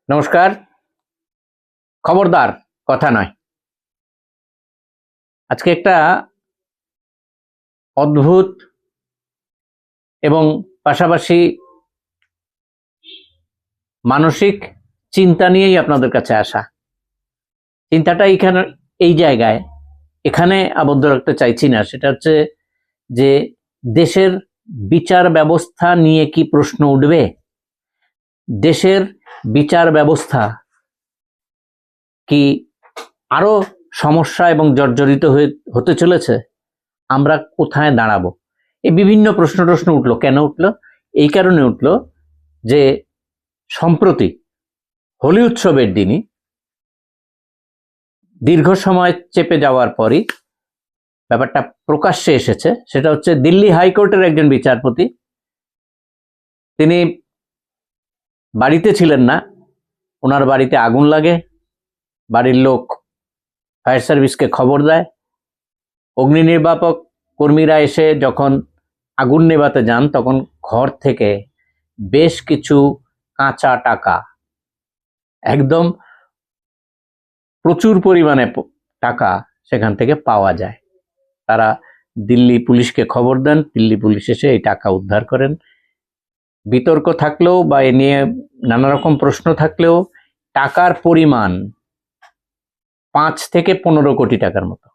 নমস্কার। খবরদার কথা নয়। আজকে একটা অদ্ভুত এবং পাশাপাশি মানসিক চিন্তা নিয়েই আপনাদের কাছে আসা। চিন্তাটা এই জায়গায় এখানে আবদ্ধ রাখতে চাইছি না। সেটা হচ্ছে যে দেশের বিচার ব্যবস্থা নিয়ে কি প্রশ্ন উঠবে? দেশের বিচার ব্যবস্থা কি আরো সমস্যা এবং জর্জরিত হতে চলেছে? আমরা কোথায় দাঁড়াবো? এই বিভিন্ন প্রশ্ন উঠলো। কেন উঠলো? এই কারণে উঠলো যে সম্প্রতি হোলি উৎসবের দিনই দীর্ঘ সময় চেপে যাওয়ার পরই ব্যাপারটা প্রকাশ্যে এসেছে। সেটা হচ্ছে দিল্লি হাইকোর্টের একজন বিচারপতি, তিনি বাড়িতে ছিলেন না, ওনার বাড়িতে আগুন লাগে, বাড়ির লোক ফায়ার সার্ভিসকে খবর দেয়, অগ্নি নির্বাপক কর্মীরা এসে যখন আগুন নেভাতে যান তখন ঘর থেকে বেশ কিছু কাঁচা টাকা, একদম প্রচুর পরিমাণে টাকা সেখান থেকে পাওয়া যায়। তারা দিল্লি পুলিশকে খবর দেন, দিল্লি পুলিশ এসে এই টাকা উদ্ধার করেন। বিতর্ক থাকলেও বা এ নিয়ে নানা রকম প্রশ্ন থাকলেও টাকার পরিমাণ 5 থেকে 15 কোটি টাকার মতো।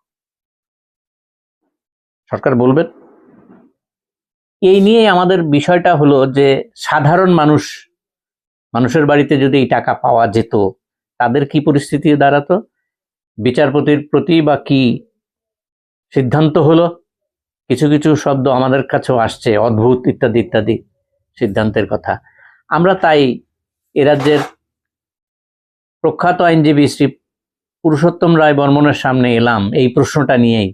সরকার বলবেন। এই নিয়ে আমাদের বিষয়টা হলো যে সাধারণ মানুষের বাড়িতে যদি এই টাকা পাওয়া যেত তাদের কি পরিস্থিতি দাঁড়াতো, বিচারপতির প্রতি বা কি সিদ্ধান্ত হলো। কিছু কিছু শব্দ আমাদের কাছেও আসছে, অদ্ভুত ইত্যাদি ইত্যাদি সিদ্ধান্তের কথা। আমরা তাই এ রাজ্যের প্রখ্যাত আইনজীবী শ্রী পুরুষোত্তম রায় বর্মনের সামনে এলাম এই প্রশ্নটা নিয়েই।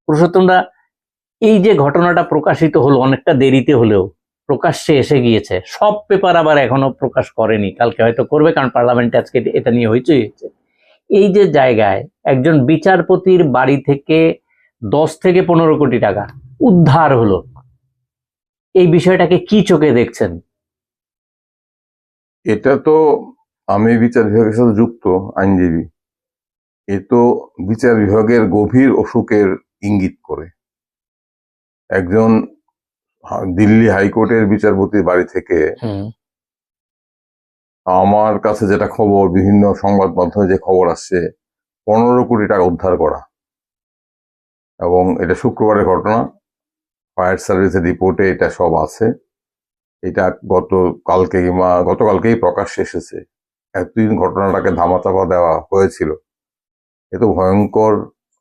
পুরুষোত্তমরা, এই যে ঘটনাটা প্রকাশিত হলো অনেকটা দেরিতে হলেও প্রকাশ্যে এসে গিয়েছে, সব পেপার আবার এখনো প্রকাশ করেনি, কালকে হয়তো করবে, কারণ পার্লামেন্টে আজকে এটা নিয়ে হইচই হয়েছে। এই যে জায়গায় একজন বিচারপতির বাড়ি থেকে 10 থেকে 15 কোটি টাকা উদ্ধার হলো, এই বিষয়টাকে কি চোখে দেখছেন? এটা তো, আমি বিচার বিভাগের সাথে যুক্ত আইনজীবী, এ তো বিচার বিভাগের গভীর অসুখের ইঙ্গিত করে। একজন দিল্লি হাইকোর্টের বিচারপতির বাড়ি থেকে আমার কাছে যেটা খবর, বিভিন্ন সংবাদ মাধ্যমে যে খবর আসছে, 15 কোটি টাকা উদ্ধার করা, এবং এটা শুক্রবারের ঘটনা। ফায়ার সার্ভিসের রিপোর্টে এটা সব আছে। এটা গতকালকেই প্রকাশ্যে এসেছে। এতদিন ঘটনাটাকে ধামাচাপা দেওয়া হয়েছিল। এত ভয়ঙ্কর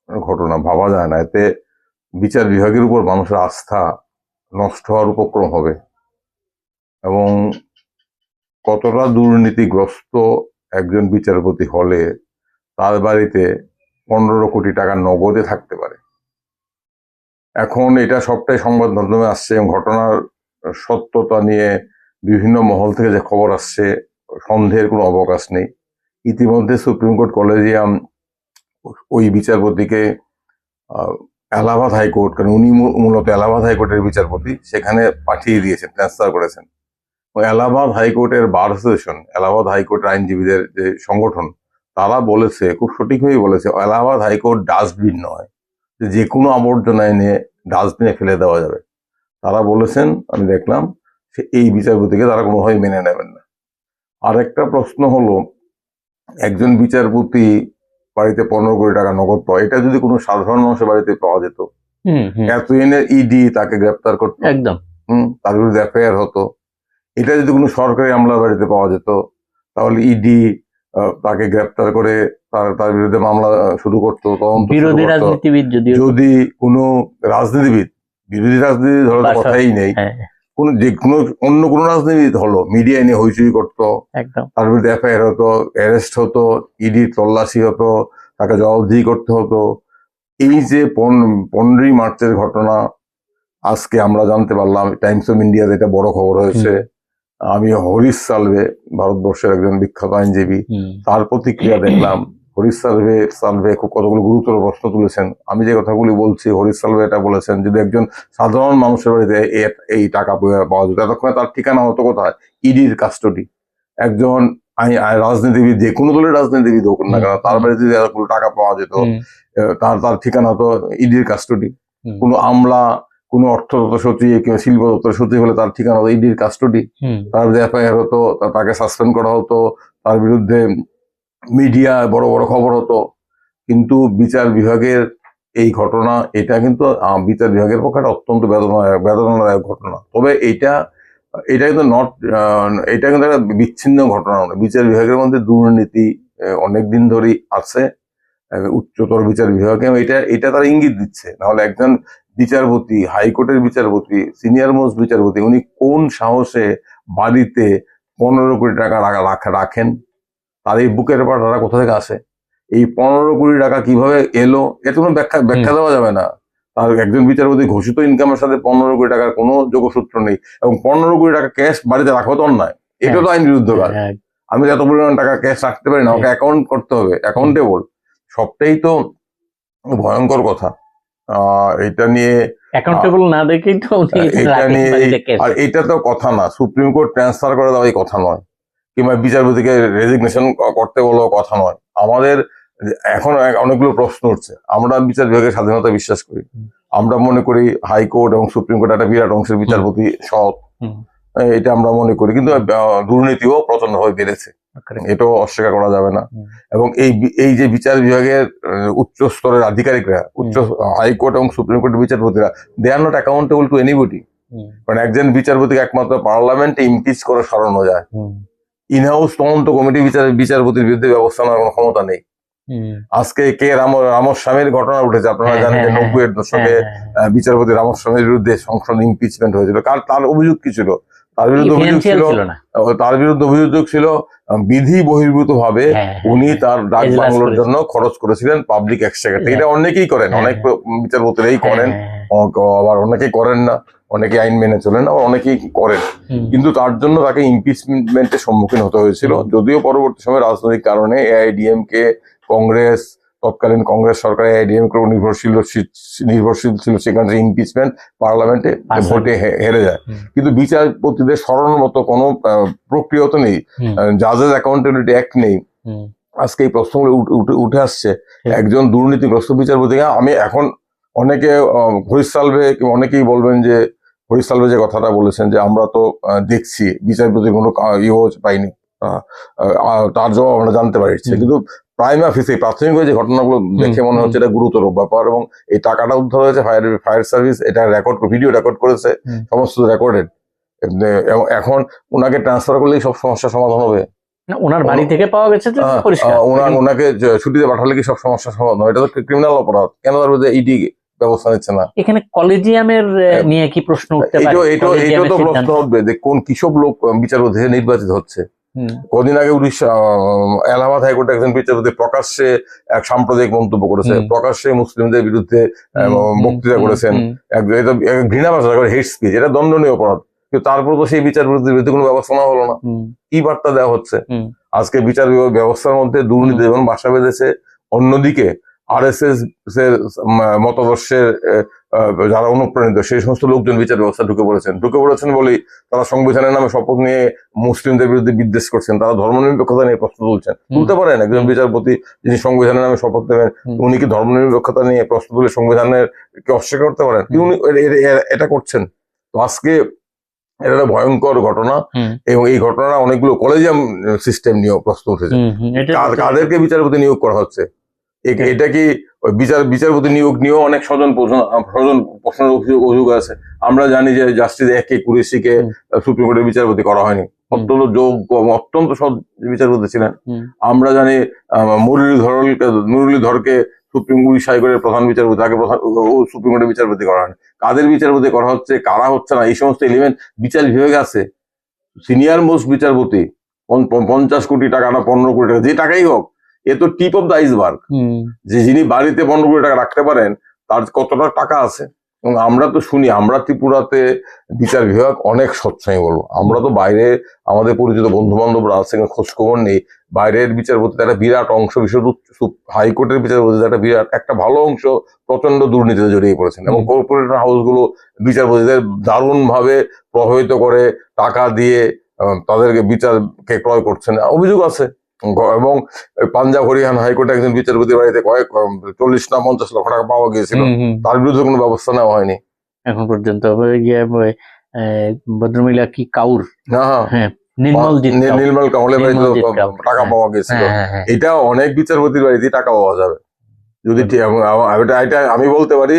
ঘটনা ভাবা যায় না। এতে বিচার বিভাগের উপর মানুষের আস্থা নষ্ট হওয়ার উপক্রম হবে, এবং কতটা দুর্নীতিগ্রস্ত একজন বিচারপতি হলে তার বাড়িতে 15 কোটি টাকা নগদে থাকতে পারে। এখন এটা সবটাই সংবাদ মাধ্যমে আসছে, এবং ঘটনার সত্যতা নিয়ে বিভিন্ন মহল থেকে যে খবর আসছে, সন্দেহের কোনো অবকাশ নেই। ইতিমধ্যে সুপ্রিম কোর্ট কলেজিয়াম ওই বিচারপতিকে এলাহাবাদ হাইকোর্ট, কারণ উনি মূলত এলাহাবাদ হাইকোর্টের বিচারপতি, সেখানে পাঠিয়ে দিয়েছেন, ট্রান্সফার করেছেন। এলাহাবাদ হাইকোর্টের বার অ্যাসোসিয়েশন, এলাহাবাদ হাইকোর্টের আইনজীবীদের যে সংগঠন, তারা বলেছে, খুব সঠিকভাবেই বলেছে, এলাহাবাদ হাইকোর্ট ডাস্টবিন নয়, যে কোনো আবর্জনা এনে ডাস্টবিনে ফেলে দেওয়া যাবে। তারা বলেছেন, আমি দেখলাম, এই বিচারপতিকে তারা কোনোভাবেই মেনে নেবেন না। আরেকটা প্রশ্ন হলো, একজন বিচারপতি বাড়িতে 15 কোটি টাকা নগদ পাওয়া, এটা যদি কোনো সাধারণ মানুষের বাড়িতে পাওয়া যেত, এত এনে ইডি তাকে গ্রেপ্তার করতো, একদম তার বিরুদ্ধে এফআইআর হতো। এটা যদি কোনো সরকারি আমলার বাড়িতে পাওয়া যেত, তাহলে ইডি তাকে গ্রেপ্তার করে তার বিরুদ্ধে মামলা শুরু করতো, তদন্ত বিরোধী রাজনীতিবিদ যদি কোনো রাজনীতিবিদ, বিরোধী রাজনীতি ধরো কথাই নেই, অন্য কোনো রাজনীতিবিদ হলো, মিডিয়া নিয়ে হইচই করতো, তার বিরুদ্ধে এফআইআর হতো, অ্যারেস্ট হতো, ইডি তল্লাশি হতো, তাকে জবাবদিহি করতে হতো। এই যে 15ই মার্চের ঘটনা, আজকে আমরা জানতে পারলাম, টাইমস অফ ইন্ডিয়াতে এটা বড় খবর হয়েছে। আমি হরিশ সালভে, ভারতবর্ষের একজন বিখ্যাত আইনজীবী, তার প্রতিক্রিয়া দেখলাম। হরিশ সালভে খুব কতগুলো গুরুতর প্রশ্ন তুলেছেন। আমি যে কথাগুলি বলছি, হরিশ সালভে এটা বলেছেন, যদি একজন সাধারণ মানুষের বাড়িতে এই টাকা পাওয়া যেত, এতক্ষণে তার ঠিকানা হতো কোথায়? ইডির কাস্টডি। একজন রাজনীতিবিদ, যে কোনো দলের রাজনীতিবিদ হোক না কেন, তার বাড়িতে যদি এতগুলো টাকা পাওয়া যেত, তার তার ঠিকানা তো ইডির কাস্টডি। কোনো আমলা, কোনো অর্থ দপ্তর সচিব কিংবা শিল্প দপ্তর সচিব হলে তার ঠিকানা হতো ইডির কাস্টডি। তার বিরুদ্ধে এফআইআর হতো, তাকে সাসপেন্ড করা হতো, তার বিরুদ্ধে মিডিয়া বড় বড় খবর হতো। কিন্তু বিচার বিভাগের এই ঘটনা, এটা কিন্তু বিচার বিভাগের পক্ষে একটা অত্যন্ত বেদনাদায়ক ঘটনা। তবে এটা কিন্তু এটা কিন্তু একটা বিচ্ছিন্ন ঘটনা নয়। বিচার বিভাগের মধ্যে দুর্নীতি অনেকদিন ধরেই আছে, উচ্চতর বিচার বিভাগে। এটা তারা ইঙ্গিত দিচ্ছে। নাহলে একজন বিচারপতি, হাইকোর্টের বিচারপতি, সিনিয়র মোস্ট বিচারপতি, উনি কোন সাহসে বাড়িতে 15 কোটি টাকা রাখেন? তার এই বুকের পাটারা কোথা থেকে আসে? এই 15 কোটি টাকা কিভাবে এলো, এটা কোনো ব্যাখ্যা দেওয়া যাবে না। তার একজন বিচারপতি ঘোষিত ইনকামের সাথে 15 কোটি টাকার কোনো যোগসূত্র নেই, এবং 15 কোটি টাকা ক্যাশ বাড়িতে রাখা তো অন্যায়, এটা তো আইন বিরুদ্ধ কাজ। আমি এত পরিমাণ টাকা ক্যাশ রাখতে পারি না, আমাকে অ্যাকাউন্ট করতে হবে, অ্যাকাউন্টেবল। সবটাই তো ভয়ঙ্কর কথা। এটা নিয়ে অ্যাকাউন্টেবল না দেখেই তো এটা নিয়ে, আর এটা তো কথা না, সুপ্রিম কোর্ট ট্রান্সফার করে দেওয়া এই কথা নয়, কিংবা বিচারপতিকে রেজিগনেশন করতে বলো কথা নয়। আমাদের এখন অনেকগুলো প্রশ্ন উঠছে। আমরা বিচার বিভাগের স্বাধীনতা বিশ্বাস করি। আমরা মনে করি হাইকোর্ট এবং সুপ্রিম কোর্ট একটা বিরাট অংশের বিচারপতি সৎ, এটা আমরা মনে করি। কিন্তু দুর্নীতিও প্রচন্ডভাবে বেড়েছে, এটাও অস্বীকার করা যাবে না। এবং এই যে বিচার বিভাগের উচ্চ স্তরের আধিকারিকরা, হাইকোর্ট এবং সুপ্রিম কোর্টের বিচারপতিরা, they are not accountable to anybody. কারণ একজন বিচারপতিকে একমাত্র পার্লামেন্টে ইমপিচ করে সরানো যায়। ইনহাউস তদন্ত কমিটি বিচারপতির বিরুদ্ধে ব্যবস্থা নেওয়ার কোনো ক্ষমতা নেই। আজকে কে রামস্বামীর ঘটনা উঠেছে, আপনারা জানেন যে 90-এর দশকে বিচারপতি রামস্বামীর বিরুদ্ধে সংসদ ইমপিচমেন্ট হয়েছিল। তার অভিযোগ কি ছিল? তার বিরুদ্ধে অভিযোগ ছিল বিধি বহির্ভূত ভাবে উনি তার ডাক বাংলোর জন্য খরচ করেছিলেন পাবলিক এক্সচেকার থেকে। এটা অনেকেই করেন, অনেক বিচারপতিরাই করেন, আবার অনেকেই করেন না, অনেকে আইন মেনে চলেন, আবার অনেকেই করেন। কিন্তু তার জন্য তাকে ইমপিচমেন্টের সম্মুখীন হতে হয়েছিল। যদিও পরবর্তী সময় রাজনৈতিক কারণে এআইডিএমকে, কংগ্রেস, তৎকালীন কংগ্রেস সরকার এআইডিএমকে নির্ভরশীল ছিল, সেখানে ইমপিচমেন্ট পার্লামেন্টে ভোটে হেরে যায়। কিন্তু বিচারপতিদের সরানোর মতো কোনো প্রক্রিয়া তো নেই, জাজেস অ্যাকাউন্টেবিলিটি অ্যাক্ট নেই। আজকে এই প্রশ্নগুলো উঠে আসছে। একজন দুর্নীতিগ্রস্ত বিচারপতিকে আমি এখন অনেকে হরিশ সালভে, অনেকেই বলবেন যে হরিশ সালভে যে কথাটা বলেছেন যে আমরা তো দেখছি বিচারপতি কোনো পাইনি, তার জবাব আমরা জানতে পারছি। কিন্তু প্রাইমা ফেসি প্রাথমিকভাবে যে ঘটনাগুলো দেখে মনে হচ্ছে এটা গুরুতর ব্যাপার। এবং এই টাকাটা উদ্ধার হয়েছে, ফায়ার সার্ভিস এটা ভিডিও রেকর্ড করেছে, সমস্ত রেকর্ডেড। এখন ওনাকে ট্রান্সফার করলেই সব সমস্যার সমাধান হবে? ওনার বাড়ি থেকে পাওয়া গেছে, ওনাকে ছুটিতে পাঠালে কি সব সমস্যার সমাধান হবে? এটা তো ক্রিমিনাল অপরাধ, কেন তার বিরুদ্ধে ইডি ব্যবস্থা নিচ্ছে না? এখানে কলেজিয়ামের নিয়ে কি প্রশ্ন উঠতে পারে? এটা তো প্রশ্ন উঠবে যে কোন কিসব লোক বিচারপতি নির্বাচিত হচ্ছে। কদিন আগে উড়িষ্যা এলাহাবাদ হাইকোর্টে একজন বিচারপতি প্রকাশ্যে এক সাম্প্রদায়িক মন্তব্য করেছে, প্রকাশ্যে মুসলিমদের বিরুদ্ধে বক্তৃতা করেছেন, ঘৃণা ভাষা করে, হেট স্পিচ, এটা দণ্ডনীয় অপরাধ। কিন্তু তারপর তো সেই বিচারপতির বিরুদ্ধে কোনো ব্যবস্থা নেওয়া হলো না। কি বার্তা দেওয়া হচ্ছে? আজকে বিচার ব্যবস্থার মধ্যে দুর্নীতি যেমন বাসা বেঁধেছে, অন্যদিকে আরএসএস এর মতাদর্শের যারা অনুপ্রাণিত সেই সমস্ত লোকজন বিচার ব্যবস্থা ঢুকে পড়েছেন বলেই তারা সংবিধানের নামে শপথ নিয়ে মুসলিমদের বিরুদ্ধে বিদ্বেষ করছেন। তারা ধর্মনিরপেক্ষতা নিয়ে প্রশ্ন তুলতে পারেন। একজন বিচারপতি যিনি সংবিধানের নামে শপথ নেবেন, উনি কি ধর্মনিরপেক্ষতা নিয়ে প্রশ্ন তুলে সংবিধানের কে অস্বীকার করতে পারেন? উনি এটা করছেন। তো আজকে এটা একটা ভয়ঙ্কর ঘটনা, এবং এই ঘটনা অনেকগুলো কলেজিয়াম সিস্টেম নিয়েও প্রশ্ন উঠেছে। কাদেরকে বিচারপতি নিয়োগ করা হচ্ছে? এটা কি বিচারপতি নিয়োগ নিয়েও অনেক স্বজন প্রশ্নের অভিযোগ আছে। আমরা জানি যে জাস্টিস এ কে কুরেশিকে সুপ্রিম কোর্টের বিচারপতি করা হয়নি, অত্যন্ত যোগ্য, অত্যন্ত সৎ বিচারপতি ছিলেন। আমরা জানি মুরলীধরকে সুপ্রিম উড়িষ্যা হাইকোর্টের প্রধান বিচারপতি, তাকে সুপ্রিম কোর্টের বিচারপতি করা হয়নি। কাদের বিচারপতি করা হচ্ছে, কারা হচ্ছে না, এই সমস্ত এলিমেন্ট বিচার বিভাগে আছে। সিনিয়র মোস্ট বিচারপতি 50 কোটি টাকা না 15 কোটি টাকা, যে টাকাই হোক, এ তো টিপ অফ দ্য আইসবার্গ। যে যিনি বাড়িতে 15 কোটি টাকা রাখতে পারেন, তার কতটা টাকা আছে। এবং আমরা তো শুনি, আমরা ত্রিপুরাতে বিচার বিভাগ অনেক স্বচ্ছই বলবো। আমরা তো বাইরে আমাদের পরিচিত বন্ধু বান্ধবরা আছে, খোঁজ খবর নেই। বাইরের বিচারপতিতে একটা বিরাট অংশ, বিশেষ হাইকোর্টের বিচারপতিতে একটা ভালো অংশ প্রচন্ড দুর্নীতিতে জড়িয়ে পড়েছেন, এবং কর্পোরেট হাউস গুলো বিচারপতিদের দারুণ ভাবে প্রভাবিত করে, টাকা দিয়ে তাদেরকে বিচারকে ক্রয় করছেন, অভিযোগ আছে। এবং পাঞ্জাব হরিয়ানা হাইকোর্টে একজন বিচারপতির বাড়িতে 40 না 50 লক্ষ টাকা পাওয়া গিয়েছিল, তার বিরুদ্ধে কোনো ব্যবস্থা নেওয়া হয়নি এখন পর্যন্ত। ভদ্রমহিলা কি কাউর, হ্যাঁ হ্যাঁ, নির্মল কামলের বাড়িতে টাকা হ্যাঁ, পাওয়া গেছিল। হ্যাঁ। এটা অনেক বিচারপতির বাড়িতে টাকা পাওয়া যাবে যদি এটা আমি বলতে পারি,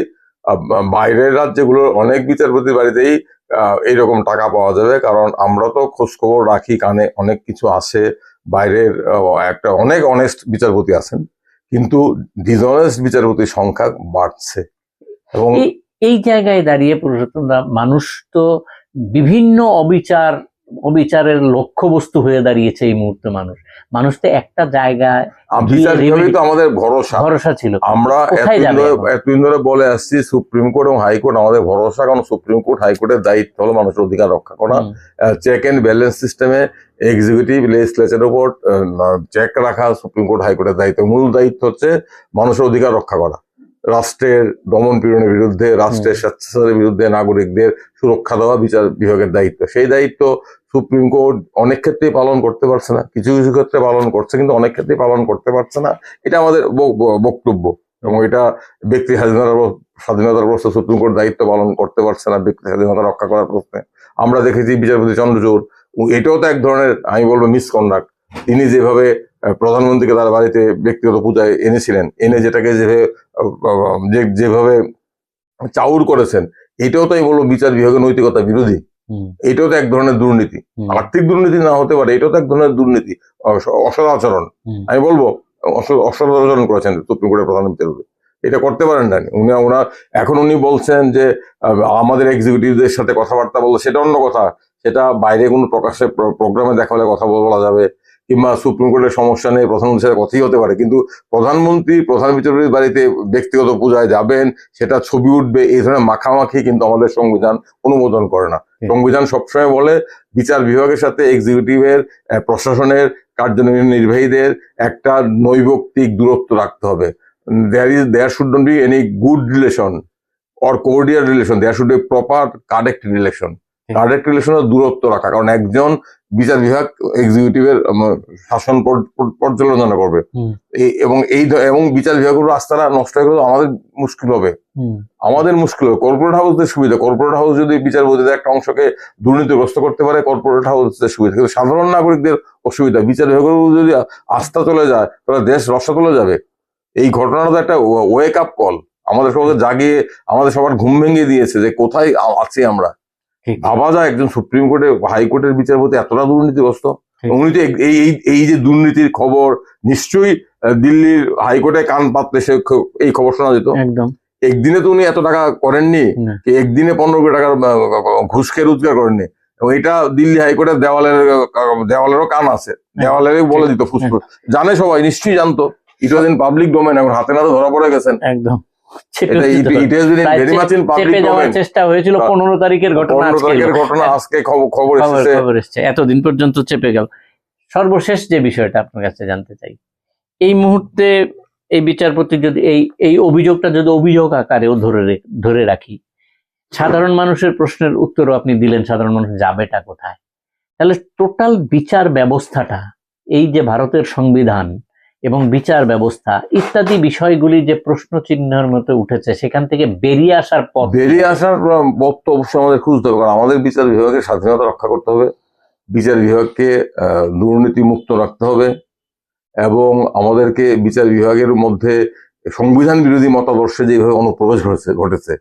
বাইরের রাজ্যগুলো অনেক বিচারপতির বাড়িতেই এইরকম টাকা পাওয়া যাবে। কারণ আমরা তো খোঁজ খবর রাখি, কানে অনেক কিছু আসে, বাইরের একটা অনেক অনেস্ট বিচারপতি আছেন, কিন্তু ডিসঅনেস্ট বিচারপতির সংখ্যা বাড়ছে। এবং এই জায়গায় দাঁড়িয়ে পুরুষোত্তম দা, মানুষ তো বিভিন্ন অবিচারের লক্ষ্যবস্তু হয়ে দাঁড়িয়েছে এই মুহূর্তে। মানুষ তো একটা জায়গায় বিচার বিভাগই তো আমাদের ভরসা ছিল। আমরা এতদিন ধরে বলে আসছি সুপ্রিম কোর্ট এবং হাইকোর্ট আমাদের ভরসা, কারণ সুপ্রিম কোর্ট হাইকোর্টের দায়িত্ব হলো মানুষের অধিকার রক্ষা করা, চেক এন্ড ব্যালেন্স সিস্টেমে এক্সিকিউটিভ লেজিসলেচারের উপর চেক রাখা সুপ্রিম কোর্ট হাইকোর্টের দায়িত্ব। মূল দায়িত্ব হচ্ছে মানুষের অধিকার রক্ষা করা, রাষ্ট্রের দমন পীড়নের বিরুদ্ধে, রাষ্ট্রের স্বেচ্ছাচারের বিরুদ্ধে নাগরিকদের সুরক্ষা দেওয়া বিচার বিভাগের দায়িত্ব। সেই দায়িত্ব সুপ্রিম কোর্ট অনেক ক্ষেত্রেই পালন করতে পারছে না, কিছু কিছু ক্ষেত্রে পালন করছে, কিন্তু অনেক ক্ষেত্রেই পালন করতে পারছে না। এটা আমাদের বক্তব্য, এবং এটা ব্যক্তি স্বাধীনতার প্রশ্নে সুপ্রিম কোর্ট দায়িত্ব পালন করতে পারছে না ব্যক্তি স্বাধীনতা রক্ষা করার প্রশ্নে। আমরা দেখেছি বিচারপতি চন্দ্রচূড়, এটাও তো এক ধরনের আমি বলবো মিসকন্ডাক্ট। তিনি যেভাবে প্রধানমন্ত্রীকে তার বাড়িতে ব্যক্তিগত পূজায় এনেছিলেন, এনে যেটাকে যেভাবে চাউর করেছেন, এটাও তো আমি বলবো বিচার বিভাগের নৈতিকতা বিরোধী। এটাও তো এক ধরনের দুর্নীতি, আর্থিক দুর্নীতি না হতে পারে, এটাও তো এক ধরনের দুর্নীতি, অসদাচরণ। আমি বলবো অসদাচরণ করেছেন সুপ্রিম কোর্টের প্রধান বিচারপতি, এটা করতে পারেন না এখন উনি বলছেন যে আমাদের এক্সিকিউটিভদের সাথে কথাবার্তা বললো, সেটা অন্য কথা, সেটা বাইরে কোনো প্রকাশ্যে প্রোগ্রামে দেখা হলে কথা বলা যাবে, কিংবা সুপ্রিম কোর্টের সমস্যা নেই প্রধানমন্ত্রীর সাথে কথাই হতে পারে, কিন্তু প্রধানমন্ত্রী প্রধান বিচারপতির বাড়িতে ব্যক্তিগত পূজায় যাবেন, সেটা ছবি উঠবে, এই ধরনের মাখামাখি কিন্তু আমাদের সংবিধান অনুমোদন করে না। সংবিধান সবসময় বলে বিচার বিভাগের সাথে এক্সিকিউটিভের, প্রশাসনের, কার্যনির্বাহীদের একটা নৈবক্তিক দূরত্ব রাখতে হবে। there should not be any good relation or cordial relation, there should be proper correct relation. Correct রিলেশনের দূরত্ব রাখা, কারণ একজন বিচার বিভাগ এক্সিকিউটিভের শাসন পর্যালোচনা করবে, এবং বিচার বিভাগের রাস্তাটা নষ্ট হয়ে গেলে আমাদের মুশকিল হবে, কর্পোরেট হাউসদের সুবিধা, কর্পোরেট হাউস যদি বিচারপতিদের একটা অংশকে দুর্নীতিগ্রস্ত করতে পারে, কর্পোরেট হাউসদের সুবিধা, কিন্তু সাধারণ নাগরিকদের অসুবিধা। বিচার বিভাগের যদি আস্থা চলে যায় তাহলে দেশ রসা চলে যাবে। এই ঘটনাটা তো একটা ওয়েক আপ কল, আমাদের সবাই জাগিয়ে আমাদের সবার ঘুম ভেঙে দিয়েছে যে কোথায় আছি আমরা। ভাবা যায় একজন সুপ্রিম কোর্টে হাইকোর্টের বিচারপতি এতটা দুর্নীতিগ্রস্ত। উনি তো এই যে দুর্নীতির খবর নিশ্চয়ই দিল্লির হাইকোর্টে কান পাতলে সে এই খবর শোনা যেত। একদম একদিনে তো উনি এত টাকা করেননি, একদিনে 15 কোটি টাকার ঘুষ খেয়ে রোজগার করেননি। এবং এটা দিল্লি হাইকোর্টের দেওয়ালেরও কান আছে, দেওয়ালেরই বলে দিত ফুসফুস, জানে সবাই, নিশ্চয়ই জানতো। ইট ওয়াজ ইন পাবলিক ডোমেন, এখন হাতে নাতে ধরা পড়ে গেছেন। একদম চেষ্টা হয়েছিল 15 তারিখের ঘটনা, আজকে খবর এসেছে, এতদিন পর্যন্ত চেপে গেল। সর্বশেষ যে বিষয়টা আপনার কাছে জানতে চাই, এই মুহূর্তে এই বিচারপতি যদি এই অভিযোগটা যদি অভিযোগ আকারেও ধরে রাখি, সাধারণ মানুষের প্রশ্নের উত্তরও আপনি দিলেন, সাধারণ মানুষ যাবেটা কোথায়, তাহলে টোটাল বিচার ব্যবস্থাটা, এই যে ভারতের সংবিধান এবং বিচার ব্যবস্থা ইত্যাদি বিষয়গুলি যে প্রশ্ন চিহ্নের মতো উঠেছে, সেখান থেকে বেরিয়ে আসার পথ তো অবশ্যই আমাদের খুঁজতে হবে। কারণ আমাদের বিচার বিভাগের স্বাধীনতা রক্ষা করতে হবে, বিচার বিভাগকে দুর্নীতি মুক্ত রাখতে হবে, এবং আমাদেরকে বিচার বিভাগের মধ্যে সংবিধান বিরোধী মতাদর্শে যেভাবে অনুপ্রবেশ ঘটেছে,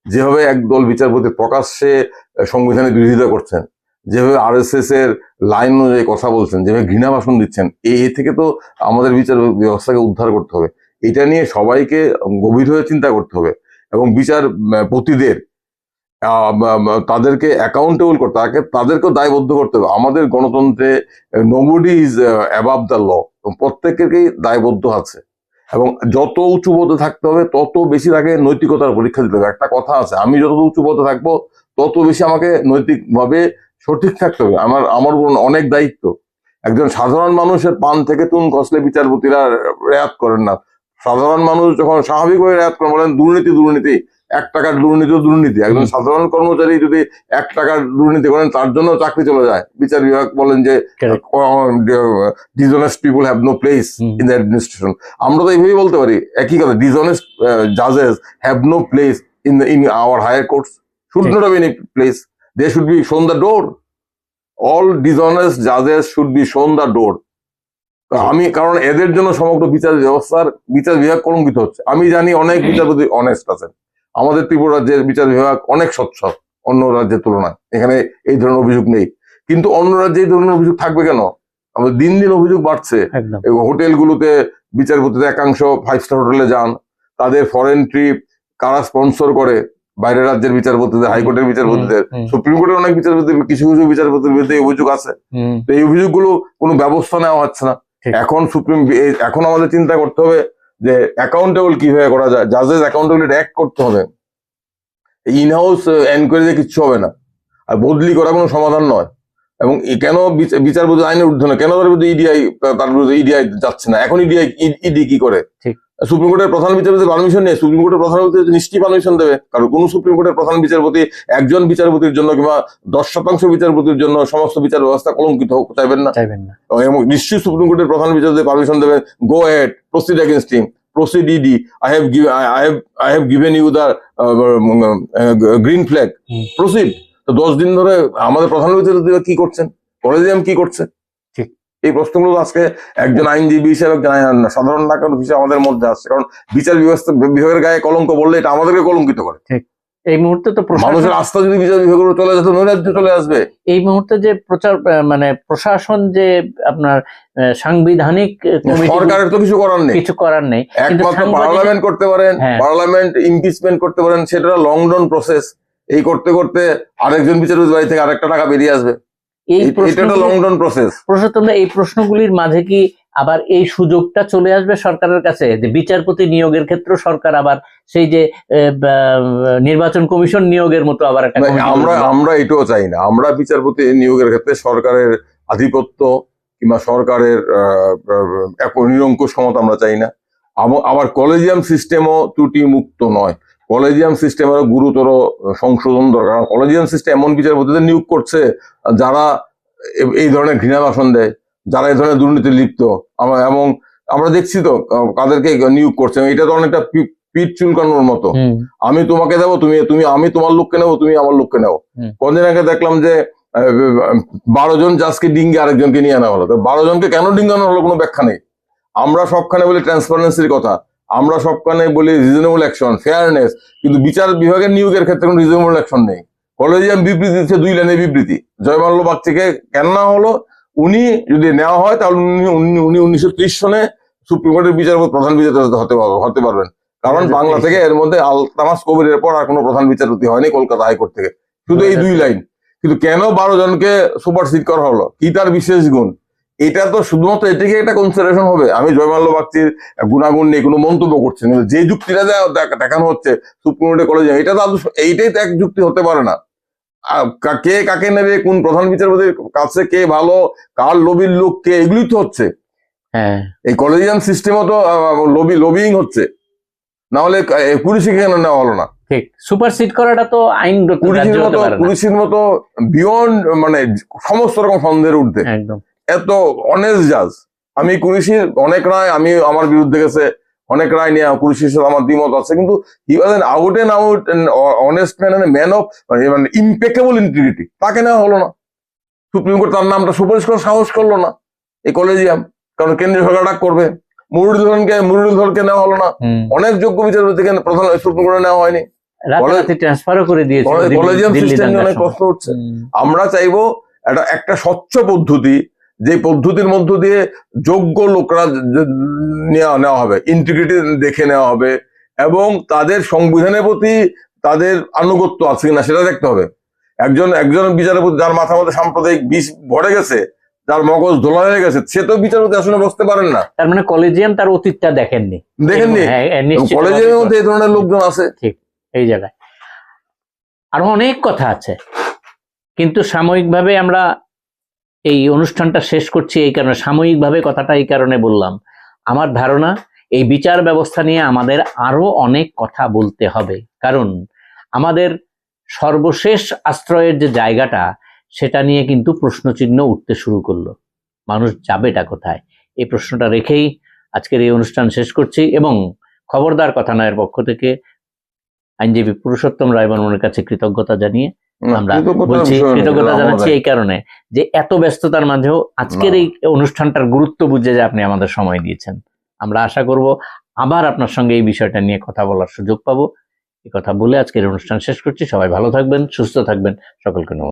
যেভাবে একদল বিচারপতি প্রকাশ্যে সংবিধানের বিরোধিতা করছেন, যেভাবে RSS এর লাইন অনুযায়ী কথা বলছেন, যেভাবে ঘৃণা ভাষণ দিচ্ছেন, এই থেকে তো আমাদের বিচার ব্যবস্থাকে উদ্ধার করতে হবে। এটা নিয়ে সবাইকে গভীর হয়ে চিন্তা করতে হবে, এবং বিচারপতিদের তাদেরকে অ্যাকাউন্টেবল করতে, তাদেরকেও দায়বদ্ধ করতে হবে। আমাদের গণতন্ত্রে nobody is above the law, প্রত্যেকেরই দায়বদ্ধ আছে, এবং যত উঁচু পদে থাকতে হবে তত বেশি তাকে নৈতিকতার পরীক্ষা দিতে হবে। একটা কথা আছে, আমি যত উঁচু পদে থাকবো তত বেশি আমাকে নৈতিকভাবে সঠিক থাকতে হবে, আমার অনেক দায়িত্ব। একজন সাধারণ মানুষের পান থেকে চুন খসলে বিচারপতিরা রেয়াত করেন না। সাধারণ মানুষ যখন স্বাভাবিকভাবে রেয়াত করেন, বলেন দুর্নীতি, টাকার দুর্নীতি একজন সাধারণ কর্মচারী যদি 1 টাকার দুর্নীতি করেন তার জন্য চাকরি চলে যায়। বিচার বিভাগ বলেন যে dishonest people have no place in the administration. আমরা তো এইভাবেই বলতে পারি একই কথা, ডিসঅনেস্ট জাজেস have no place in our higher courts, should not have any place. They should be shown the door. All dishonest judges should be shown the door. আমি কারণ এদের জন্য সমগ্র বিচার বিভাগ কলঙ্কিত হচ্ছে। আমি জানি অনেক বিচারপতি অনেস্ট আছেন, আমাদের ত্রিপুরা রাজ্যের বিচার বিভাগ অনেক স্বচ্ছ অন্য রাজ্যের তুলনায়, এখানে এই ধরনের অভিযোগ নেই। কিন্তু অন্য রাজ্যে এই ধরনের অভিযোগ থাকবে কেন? আমাদের দিন দিন অভিযোগ বাড়ছে। হোটেলগুলোতে বিচারপতিদের একাংশ 5 স্টার হোটেলে যান, তাদের ফরেন ট্রিপ কারা স্পন্সর করে, বাইরের রাজ্যের বিচারপতিদের, হাইকোর্টের বিচারপতিদের, সুপ্রিম কোর্টের অনেক বিচারপতি, কিছু কিছু বিচারপতির বিরুদ্ধে অভিযোগ আছে। তো এই অভিযোগগুলো কোনো ব্যবস্থা নেওয়া হচ্ছে না। এখন আমাদের চিন্তা করতে হবে যে অ্যাকাউন্টেবল কিভাবে করা যায়, জাজেস অ্যাকাউন্টেবিলিটি অ্যাক্ট করতে হবে। ইনহাউস এনকোয়ারিতে কিচ্ছু হবে না, আর বদলি করা কোনো সমাধান নয়। এবং কেন বিচারপতি আইনের ঊর্ধ্বে নয়, কেন তার বিরুদ্ধে তার বিরুদ্ধে ইডিআই যাচ্ছে না? এখন ইডি কি করে? সুপ্রিম কোর্টের প্রধান বিচারপতির পারমিশন নেই, সুপ্রিম কোর্টের প্রধান বিচারপতি নিশ্চয়ই পারমিশন দেবে। কারণ কোন সুপ্রিম কোর্টের প্রধান বিচারপতি একজন বিচারপতির জন্য কিংবা 10% বিচারপতির জন্য সমস্ত বিচার ব্যবস্থা কলঙ্কিত হোক চাইবেন না। এবং নিশ্চয়ই সুপ্রিম কোর্টের প্রধান বিচারপতি পারমিশন দেবেন, go ahead, proceed against him, proceed ইডি, I have given you the green flag, proceed. তো 10 দিন ধরে আমাদের প্রধান বিচারপতি কি করছেন, কলেজিয়াম কি করছে? এই প্রশ্নগুলো আজকে একজন আইনজীবী হিসেবে, সাধারণ নাগরিক হিসেবে আমাদের মধ্যে আসছে। কারণ বিচার বিভাগের গায়ে কলঙ্ক বললে এটা আমাদেরকে কলঙ্কিত করে। এই মুহূর্তে তো মানুষের আস্থা যদি বিচার বিভাগের চলে যেত, নৈরাজ্য চলে আসবে। এই মুহূর্তে যে প্রশাসন যে আপনার সাংবিধানিক সরকারের তো কিছু করার নেই, একমাত্র পার্লামেন্ট করতে পারেন, পার্লামেন্ট ইমপিচমেন্ট করতে পারেন, সেটা লং রান প্রসেস। এই করতে করতে আরেকজন বিচারপতি বাড়ি থেকে আরেকটা টাকা বেরিয়ে আসবে। এই প্রশ্নগুলির মাঝে কি আবার এই সুযোগটা চলে আসবে সরকারের কাছে যে বিচারপতি নিয়োগের ক্ষেত্রে সরকার আবার সেই যে নির্বাচন কমিশন নিয়োগের মতো আবার একটা আমরা এটাও চাই না। আমরা বিচারপতি নিয়োগের ক্ষেত্রে সরকারের আধিপত্য কিংবা সরকারের নিরঙ্কুশ ক্ষমতা আমরা চাই না। আবার কলেজিয়াম সিস্টেমও ত্রুটি মুক্ত নয়, কলেজিয়াম সিস্টেমেরও গুরুতর সংশোধন দরকার। কলেজিয়াম সিস্টেম এমন বিচারপতিদের নিয়োগ করছে যারা এই ধরনের ঘৃণা ভাষণ দেয়, যারা এই ধরনের দুর্নীতি লিপ্ত, এবং আমরা দেখছি তো কাদেরকে নিয়োগ করছে। এটা তো অনেকটা পিঠ চুলকানোর মতো, আমি তোমাকে দেবো, আমি তোমার লোককে নেবো, তুমি আমার লোককে নেবো। কদিন আগে দেখলাম যে 12 জন জাজকে ডিঙ্গে আরেকজনকে নিয়ে আনা হলো। 12 জনকে কেন ডিঙ্গানো হলো কোনো ব্যাখ্যা নেই। আমরা সবখানে বলি ট্রান্সপারেন্সির কথা, আমরা সবখানে বলি রিজনেবল অ্যাকশন, ফেয়ারনেস, কিন্তু বিচার বিভাগের নিয়োগের ক্ষেত্রে কোনো রিজনেবল অ্যাকশন নেই। কলেজিয়াম বিবৃতি দিচ্ছে 2 লাইনের বিবৃতি। জয়মাল্য বাগচিকে কেন না হলো? উনি যদি নেওয়া হয় তাহলে উনি 1930 সনে সুপ্রিম কোর্টের বিচারপতি, প্রধান বিচারপতি হতে পারবেন। কারণ বাংলা থেকে এর মধ্যে আলতামাস কবিরের পর আর কোনো প্রধান বিচারপতি হয়নি কলকাতা হাইকোর্ট থেকে, শুধু এই 2 লাইন। কিন্তু কেন 12 জনকে সুপারসিড করা হলো? কি তার বিশেষ গুণ? এটা তো শুধুমাত্র এটাকে একটা কনসিডারেশন হবে। আমি জয়মাল্য বাগচির গুণাগুণ নিয়ে কোনো মন্তব্য করছি না, যে যুক্তিটা দেখানো হচ্ছে সুপ্রিম কোর্টের কলেজে, এটা তো এইটাই তো এক যুক্তি হতে পারে না। কে কাকে নেবে, কোন প্রধান বিচারপতির কাছে কে ভালো, কার লবির লোক কে, এগুলি তো হচ্ছে। এই কলেজিয়াম সিস্টেমও তো লবিং হচ্ছে, না হলে পুলিশে কেন নেওয়া হলো না? ঠিক, সুপারসিড করাটা তো আইনগত, পুলিশের মতো বিয়ন্ড, মানে সমস্ত রকম সন্দেহের ঊর্ধ্বে। একদম এত অনেস্ট জাজ। আমি পুলিশের অনেক রায় আমার বিরুদ্ধে গেছে, অনেক রায় নিয়ে পুলিশের সাথে আমার দ্বিমত আছে, কিন্তু he was an out and out honest man, man of impeccable integrity. তাকে নেওয়া হলো না। সুপ্রিম কোর্ট তার নামটা সুপারিশ করার সাহস করলো না এই কলেজিয়াম, কারণ কেন্দ্রীয় সরকার ডাক করবে। মুরুলিধরকে নেওয়া হলো না। অনেক যোগ্য বিচারপতিকে প্রধান সুপ্রিম কোর্টে নেওয়া হয়নি, ট্রান্সফারও করে দিয়েছে। কলেজিয়াম সিস্টেম নিয়ে অনেক প্রশ্ন উঠছে। আমরা চাইবো একটা স্বচ্ছ পদ্ধতি, যে পদ্ধতির মধ্য দিয়ে যোগ্য লোকরা নেওয়া হবে, ইন্টিগ্রিটি দেখে নেওয়া হবে, এবং তাদের সংবিধানের প্রতি তাদের আনুগত্য আছে কিনা সেটা দেখতে হবে। একজন বিচারপতি যার মাথার মধ্যে সাম্প্রদায়িক বিষ ভরে গেছে, যার মগজ ধোলা হয়ে গেছে, সে তো বিচারপতি আসলে বসতে পারেন না। তার মানে কলেজিয়াম তার অতীতটা দেখেননি। কলেজিয়ামের মধ্যে এই ধরনের লোকজন আছে। ঠিক, এই জায়গায় আরো অনেক কথা আছে, কিন্তু সাময়িকভাবে আমরা এই অনুষ্ঠানটা শেষ করছি। এই কারণে সাময়িকভাবে কথাটা এই কারণে বললাম, আমার ধারণা এই বিচার ব্যবস্থা নিয়ে আমাদের আরো অনেক কথা বলতে হবে, কারণ আমাদের সর্বশেষ আশ্রয়ের যে জায়গাটা সেটা নিয়ে কিন্তু প্রশ্নচিহ্ন উঠতে শুরু করলো। মানুষ যাবেটা কোথায়, এই প্রশ্নটা রেখেই আজকের এই অনুষ্ঠান শেষ করছি। এবং খবরদার কথানয়ের পক্ষ থেকে আইনজীবী পুরুষোত্তম রায় বর্মনের কাছে কৃতজ্ঞতা জানিয়ে আমরা বলছি, কৃতজ্ঞতা জানাচ্ছি এই কারণে যে এত ব্যস্ততার মাঝেও আজকের এই অনুষ্ঠানটার গুরুত্ব বুঝে যে আপনি আমাদের সময় দিয়েছেন। আমরা আশা করব আবার আপনার সঙ্গে এই বিষয়টা নিয়ে কথা বলার সুযোগ পাবো। এই কথা বলে আজকের অনুষ্ঠান শেষ করছি। সবাই ভালো থাকবেন, সুস্থ থাকবেন, সকলকে নমস্কার।